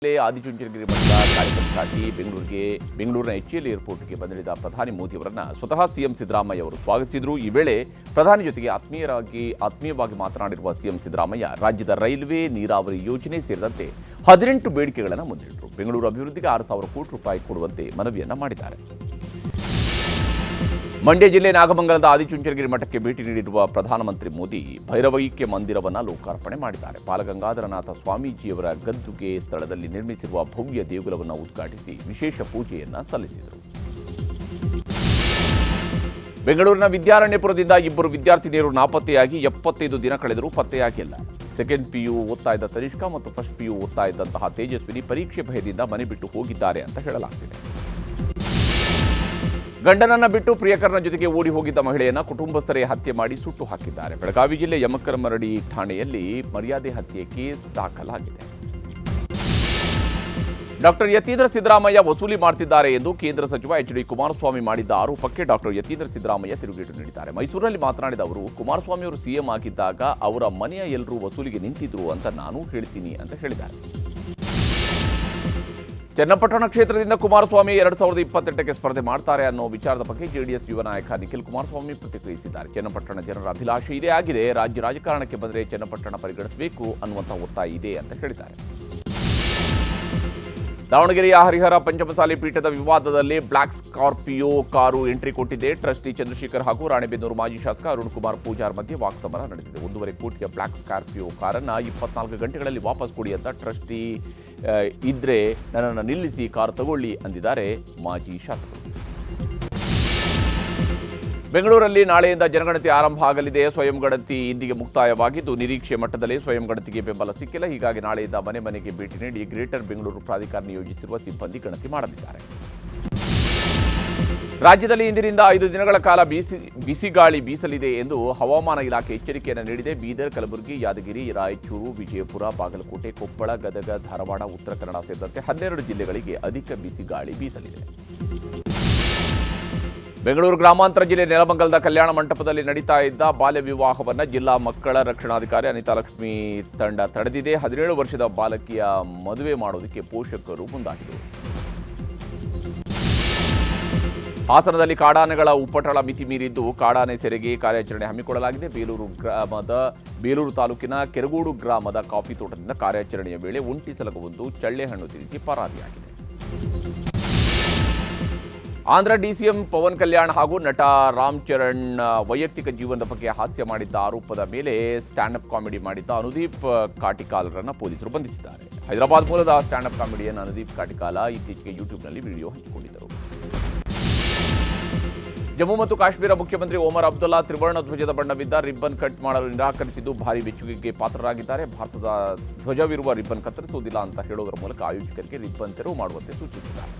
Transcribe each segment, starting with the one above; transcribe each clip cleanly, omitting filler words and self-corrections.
ಆದಿಚುಂಚನಗಿರಿ ಮಠದ ಕಾರ್ಯಕ್ರಮಕ್ಕಾಗಿ ಬೆಂಗಳೂರಿನ HCL ಏರ್ಪೋರ್ಟ್ಗೆ ಬಂದಿಳಿದ ಪ್ರಧಾನಿ ಮೋದಿ ಅವರನ್ನು ಸ್ವತಃ ಸಿಎಂ ಸಿದ್ದರಾಮಯ್ಯ ಅವರು ಸ್ವಾಗತಿಸಿದರು. ಈ ವೇಳೆ ಪ್ರಧಾನಿ ಜೊತೆಗೆ ಆತ್ಮೀಯವಾಗಿ ಮಾತನಾಡಿರುವ ಸಿಎಂ ಸಿದ್ದರಾಮಯ್ಯ ರಾಜ್ಯದ ರೈಲ್ವೆ, ನೀರಾವರಿ ಯೋಜನೆ ಸೇರಿದಂತೆ 18 ಬೇಡಿಕೆಗಳನ್ನು ಮುಂದಿಟ್ಟರು. ಬೆಂಗಳೂರು ಅಭಿವೃದ್ಧಿಗೆ 6,000 ಕೋಟಿ ರೂಪಾಯಿ ಕೊಡುವಂತೆ ಮನವಿಯನ್ನು ಮಾಡಿದ್ದಾರೆ. ಮಂಡ್ಯ ಜಿಲ್ಲೆ ನಾಗಮಂಗಲದ ಆದಿಚುಂಚನಗಿರಿ ಮಠಕ್ಕೆ ಭೇಟಿ ನೀಡಿರುವ ಪ್ರಧಾನಮಂತ್ರಿ ಮೋದಿ ಭೈರವೈಕ್ಯ ಮಂದಿರವನ್ನು ಲೋಕಾರ್ಪಣೆ ಮಾಡಿದ್ದಾರೆ. ಬಾಲಗಂಗಾಧರನಾಥ ಸ್ವಾಮೀಜಿಯವರ ಗದ್ದುಗೆ ಸ್ಥಳದಲ್ಲಿ ನಿರ್ಮಿಸಿರುವ ಭವ್ಯ ದೇಗುಲವನ್ನು ಉದ್ಘಾಟಿಸಿ ವಿಶೇಷ ಪೂಜೆಯನ್ನು ಸಲ್ಲಿಸಿದರು. ಬೆಂಗಳೂರಿನ ವಿದ್ಯಾರಣ್ಯಪುರದಿಂದ 2 ವಿದ್ಯಾರ್ಥಿನಿಯರು ನಾಪತ್ತೆಯಾಗಿ 75 ದಿನ ಕಳೆದರೂ ಪತ್ತೆಯಾಗಿಲ್ಲ. ಸೆಕೆಂಡ್ PU ಓದ್ತಾ ಇದ್ದ ತನಿಷ್ಕಾ ಮತ್ತು ಫಸ್ಟ್ PU ಓದ್ತಾ ಇದ್ದಂತಹ ತೇಜಸ್ವಿನಿ ಪರೀಕ್ಷೆ ಭಯದಿಂದ ಮನೆ ಬಿಟ್ಟು ಹೋಗಿದ್ದಾರೆ ಅಂತ ಹೇಳಲಾಗ್ತಿದೆ. ಗಂಡನನ್ನ ಬಿಟ್ಟು ಪ್ರಿಯಕರನ ಜೊತೆಗೆ ಓಡಿ ಹೋಗಿದ್ದ ಮಹಿಳೆಯನ್ನ ಕುಟುಂಬಸ್ಥರೇ ಹತ್ಯೆ ಮಾಡಿ ಸುಟ್ಟು ಹಾಕಿದ್ದಾರೆ. ಬೆಳಗಾವಿ ಜಿಲ್ಲೆ ಯಮಕರಮರಡಿ ಠಾಣೆಯಲ್ಲಿ ಮರ್ಯಾದೆ ಹತ್ಯೆ ಕೇಸ್ ದಾಖಲಾಗಿದೆ. ಡಾಕ್ಟರ್ ಯತೀಂದ್ರ ಸಿದ್ದರಾಮಯ್ಯ ವಸೂಲಿ ಮಾಡ್ತಿದ್ದಾರೆ ಎಂದು ಕೇಂದ್ರ ಸಚಿವ HD ಕುಮಾರಸ್ವಾಮಿ ಮಾಡಿದ್ದ ಆರೋಪಕ್ಕೆ ಡಾಕ್ಟರ್ ಯತೀಂದ್ರ ಸಿದ್ದರಾಮಯ್ಯ ತಿರುಗೇಟು ನೀಡಿದ್ದಾರೆ. ಮೈಸೂರಿನಲ್ಲಿ ಮಾತನಾಡಿದ ಅವರು, ಕುಮಾರಸ್ವಾಮಿ ಅವರು CM ಆಗಿದ್ದಾಗ ಅವರ ಮನೆಯ ಎಲ್ಲರೂ ವಸೂಲಿಗೆ ನಿಂತಿದ್ರು ಅಂತ ನಾನು ಹೇಳ್ತೀನಿ ಅಂತ ಹೇಳಿದ್ದಾರೆ. ಚನ್ನಪಟ್ಟಣ ಕ್ಷೇತ್ರದಿಂದ ಕುಮಾರಸ್ವಾಮಿ 2028ಕ್ಕೆ ಸ್ಪರ್ಧೆ ಮಾಡ್ತಾರೆ ಅನ್ನೋ ವಿಚಾರದ ಬಗ್ಗೆ JDS ಯುವ ನಾಯಕ ನಿಖಿಲ್ ಕುಮಾರಸ್ವಾಮಿ ಪ್ರತಿಕ್ರಿಯಿಸಿದ್ದಾರೆ. ಚನ್ನಪಟ್ಟಣ ಜನರ ಅಭಿಲಾಷೆ ಇದೇ ಆಗಿದೆ. ರಾಜ್ಯ ರಾಜಕಾರಣಕ್ಕೆ ಬಂದರೆ ಚನ್ನಪಟ್ಟಣ ಪರಿಗಣಿಸಬೇಕು ಅನ್ನುವಂಥ ಒತ್ತಾಯ ಇದೆ ಅಂತ ಹೇಳಿದ್ದಾರೆ. ದಾವಣಗೆರೆಯ ಹರಿಹರ ಪಂಚಮಸಾಲಿ ಪೀಠದ ವಿವಾದದಲ್ಲಿ ಬ್ಲಾಕ್ ಸ್ಕಾರ್ಪಿಯೋ ಕಾರು ಎಂಟ್ರಿ ಕೊಟ್ಟಿದೆ. ಟ್ರಸ್ಟಿ ಚಂದ್ರಶೇಖರ್ ಹಾಗೂ ರಾಣೆಬೆನ್ನೂರು ಮಾಜಿ ಶಾಸಕ ಅರುಣ್ ಕುಮಾರ್ ಪೂಜಾರ್ ಮಧ್ಯೆ ವಾಕ್ಸಮರ ನಡೆದಿದೆ. 1.5 ಕೋಟಿಯ ಬ್ಲಾಕ್ ಸ್ಕಾರ್ಪಿಯೋ ಕಾರನ್ನು 24 ಗಂಟೆಗಳಲ್ಲಿ ವಾಪಸ್ ಕೊಡಿ ಅಂತ ಟ್ರಸ್ಟಿ ಇದ್ರೆ ನನ್ನನ್ನು ನಿಲ್ಲಿಸಿ ಕಾರು ತಗೊಳ್ಳಿ ಅಂದಿದ್ದಾರೆ ಮಾಜಿ ಶಾಸಕರು. ಬೆಂಗಳೂರಲ್ಲಿ ನಾಳೆಯಿಂದ ಜನಗಣತಿ ಆರಂಭ ಆಗಲಿದೆ. ಸ್ವಯಂ ಗಣತಿ ಇಂದಿಗೆ ಮುಕ್ತಾಯವಾಗಿದ್ದು ನಿರೀಕ್ಷೆ ಮಟ್ಟದಲ್ಲಿ ಸ್ವಯಂ ಗಣತಿಗೆ ಬೆಂಬಲ ಸಿಕ್ಕಿಲ್ಲ. ಹೀಗಾಗಿ ನಾಳೆಯಿಂದ ಮನೆ ಮನೆಗೆ ಭೇಟಿ ನೀಡಿ ಗ್ರೇಟರ್ ಬೆಂಗಳೂರು ಪ್ರಾಧಿಕಾರ ನಿಯೋಜಿಸಿರುವ ಸಿಬ್ಬಂದಿ ಗಣತಿ ಮಾಡಲಿದ್ದಾರೆ. ರಾಜ್ಯದಲ್ಲಿ ಇಂದಿನಿಂದ 5 ದಿನಗಳ ಕಾಲ ಬಿಸಿಗಾಳಿ ಬೀಸಲಿದೆ ಎಂದು ಹವಾಮಾನ ಇಲಾಖೆ ಎಚ್ಚರಿಕೆಯನ್ನು ನೀಡಿದೆ. ಬೀದರ್, ಕಲಬುರಗಿ, ಯಾದಗಿರಿ, ರಾಯಚೂರು, ವಿಜಯಪುರ, ಬಾಗಲಕೋಟೆ, ಕೊಪ್ಪಳ, ಗದಗ, ಧಾರವಾಡ, ಉತ್ತರ ಕನ್ನಡ ಸೇರಿದಂತೆ 12 ಜಿಲ್ಲೆಗಳಿಗೆ ಅಧಿಕ ಬಿಸಿಗಾಳಿ ಬೀಸಲಿದೆ. ಬೆಂಗಳೂರು ಗ್ರಾಮಾಂತರ ಜಿಲ್ಲೆ ನೆಲಮಂಗಲದ ಕಲ್ಯಾಣ ಮಂಟಪದಲ್ಲಿ ನಡೀತಾ ಇದ್ದ ಬಾಲ್ಯ ವಿವಾಹವನ್ನು ಜಿಲ್ಲಾ ಮಕ್ಕಳ ರಕ್ಷಣಾಧಿಕಾರಿ ಅನಿತಾ ಲಕ್ಷ್ಮಿ ತಂಡ ತಡೆದಿದೆ. 17 ವರ್ಷದ ಬಾಲಕಿಯ ಮದುವೆ ಮಾಡೋದಕ್ಕೆ ಪೋಷಕರು ಮುಂದಾಗಿದ್ದರು. ಹಾಸನದಲ್ಲಿ ಕಾಡಾನೆಗಳ ಉಪಟಳ ಮಿತಿ ಮೀರಿದ್ದು ಕಾಡಾನೆ ಸೆರೆಗೆ ಕಾರ್ಯಾಚರಣೆ ಹಮ್ಮಿಕೊಳ್ಳಲಾಗಿದೆ. ಬೇಲೂರು ತಾಲೂಕಿನ ಕೆರಗೋಡು ಗ್ರಾಮದ ಕಾಫಿ ತೋಟದಿಂದ ಕಾರ್ಯಾಚರಣೆಯ ವೇಳೆ ಒಂಟಿ ಸಲಗವೊಂದು ಚಳ್ಳೆಹಣ್ಣು ತಿನ್ನಿಸಿ ಪರಾರಿಯಾಗಿದೆ. ಆಂಧ್ರ DCM ಪವನ್ ಕಲ್ಯಾಣ್ ಹಾಗೂ ನಟ ರಾಮ್ ಚರಣ್ ವೈಯಕ್ತಿಕ ಜೀವನದ ಬಗ್ಗೆ ಹಾಸ್ಯ ಮಾಡಿದ್ದ ಆರೋಪದ ಮೇಲೆ ಸ್ಟ್ಯಾಂಡ್ ಅಪ್ ಕಾಮಿಡಿ ಮಾಡಿದ್ದ ಅನುದೀಪ್ ಕಾಟಿಕಾಲರನ್ನು ಪೊಲೀಸರು ಬಂಧಿಸಿದ್ದಾರೆ. ಹೈದರಾಬಾದ್ ಮೂಲದ ಸ್ಟ್ಯಾಂಡ್ ಅಪ್ ಕಾಮಿಡಿಯನ್ ಅನುದೀಪ್ ಕಾಟಿಕಾಲ ಇತ್ತೀಚೆಗೆ ಯೂಟ್ಯೂಬ್ನಲ್ಲಿ ವಿಡಿಯೋ ಹಂಚಿಕೊಂಡಿದ್ದರು. ಜಮ್ಮು ಮತ್ತು ಕಾಶ್ಮೀರ ಮುಖ್ಯಮಂತ್ರಿ ಒಮರ್ ಅಬ್ದುಲ್ಲಾ ತ್ರಿವರ್ಣ ಧ್ವಜದ ಬಣ್ಣವಿದ್ದ ರಿಬ್ಬನ್ ಕಟ್ ಮಾಡಲು ನಿರಾಕರಿಸಿದ್ದು ಭಾರಿ ಬೆಚ್ಚುಗೆಗೆ ಪಾತ್ರರಾಗಿದ್ದಾರೆ. ಭಾರತದ ಧ್ವಜವಿರುವ ರಿಬ್ಬನ್ ಕತ್ತರಿಸುವುದಿಲ್ಲ ಅಂತ ಹೇಳೋದರ ಮೂಲಕ ಆಯೋಜಕರಿಗೆ ರಿಬ್ಬನ್ ತೆರವು ಮಾಡುವಂತೆ ಸೂಚಿಸಿದ್ದಾರೆ.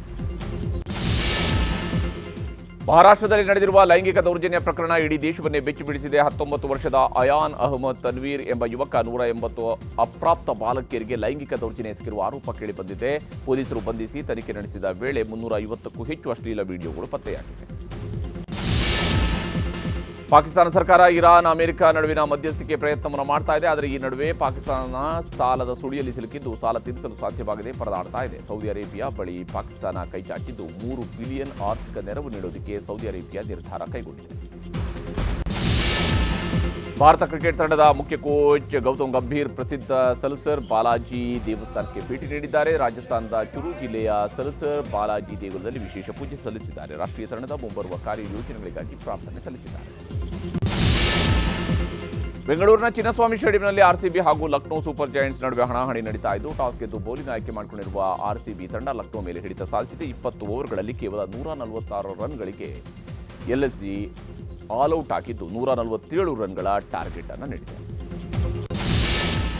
ಮಹಾರಾಷ್ಟ್ರದಲ್ಲಿ ನಡೆದಿರುವ ಲೈಂಗಿಕ ದೌರ್ಜನ್ಯ ಪ್ರಕರಣ ಇಡೀ ದೇಶವನ್ನೇ ಬೆಚ್ಚಿ ಬೀಳಿಸಿದೆ. 19 ವರ್ಷದ ಅಯಾನ್ ಅಹಮದ್ ತನ್ವೀರ್ ಎಂಬ ಯುವಕ 180 ಅಪ್ರಾಪ್ತ ಬಾಲಕಿಯರಿಗೆ ಲೈಂಗಿಕ ದೌರ್ಜನ್ಯ ಎಸಗಿರುವ ಆರೋಪ ಕೇಳಿಬಂದಿದೆ. ಪೊಲೀಸರು ಬಂಧಿಸಿ ತನಿಖೆ ನಡೆಸಿದ ವೇಳೆ 350ಕ್ಕೂ ಹೆಚ್ಚು ಅಶ್ಲೀಲ ವಿಡಿಯೋಗಳು ಪತ್ತೆಯಾಗಿವೆ. ಪಾಕಿಸ್ತಾನ ಸರ್ಕಾರ ಇರಾನ್, ಅಮೆರಿಕ ನಡುವಿನ ಮಧ್ಯಸ್ಥಿಕೆ ಪ್ರಯತ್ನವನ್ನು ಮಾಡ್ತಾ ಇದೆ. ಆದರೆ ಈ ನಡುವೆ ಪಾಕಿಸ್ತಾನ ಸಾಲದ ಸುಳಿಯಲ್ಲಿ ಸಿಲುಕಿದ್ದು ಸಾಲ ತೀರಿಸಲು ಸಾಧ್ಯವಾಗದೆ ಪರದಾಡ್ತಾ ಇದೆ. ಸೌದಿ ಅರೇಬಿಯಾ ಬಳಿ ಪಾಕಿಸ್ತಾನ ಕೈಚಾಚಿದ್ದು $3 ಬಿಲಿಯನ್ ಆರ್ಥಿಕ ನೆರವು ನೀಡೋದಕ್ಕೆ ಸೌದಿ ಅರೇಬಿಯಾ ನಿರ್ಧಾರ ಕೈಗೊಂಡಿದೆ. ಭಾರತ ಕ್ರಿಕೆಟ್ ತಂಡದ ಮುಖ್ಯ ಕೋಚ್ ಗೌತಮ್ ಗಂಭೀರ್ ಪ್ರಸಿದ್ಧ ಸಲಸರ್ ಬಾಲಾಜಿ ದೇವಸ್ಥಾನಕ್ಕೆ ಭೇಟಿ ನೀಡಿದ್ದಾರೆ. ರಾಜಸ್ಥಾನದ ಚುರು ಜಿಲ್ಲೆಯ ಸಲಸರ್ ಬಾಲಾಜಿ ದೇಗುಲದಲ್ಲಿ ವಿಶೇಷ ಪೂಜೆ ಸಲ್ಲಿಸಿದ್ದಾರೆ. ರಾಷ್ಟ್ರೀಯ ತಂಡದ ಮುಂಬರುವ ಕಾರ್ಯಯೋಜನೆಗಳಿಗಾಗಿ ಪ್ರಾರ್ಥನೆ ಸಲ್ಲಿಸಿದ್ದಾರೆ. ಬೆಂಗಳೂರಿನ ಚಿನ್ನಸ್ವಾಮಿ ಸ್ಟೇಡಿಯಂನಲ್ಲಿ RCB ಹಾಗೂ ಲಕ್ನೋ ಸೂಪರ್ ಜೈಂಟ್ಸ್ ನಡುವೆ ಹಣಾಹಣಿ ನಡೀತಾ ಇದ್ದು ಟಾಸ್ ಗೆದ್ದು ಬೌಲಿಂಗ್ ಆಯ್ಕೆ ಮಾಡಿಕೊಂಡಿರುವ RCB ತಂಡ ಲಕ್ನೋ ಮೇಲೆ ಹಿಡಿತ ಸಾಧಿಸಿದೆ. 20 ಓವರ್ಗಳಲ್ಲಿ ಕೇವಲ 146 ರನ್ಗಳಿಗೆ LSG ಆಲ್ಔಟ್ ಆಗಿದ್ದು 147 ರನ್ಗಳ ಟಾರ್ಗೆಟ್ ಅನ್ನು ನೀಡಿದೆ.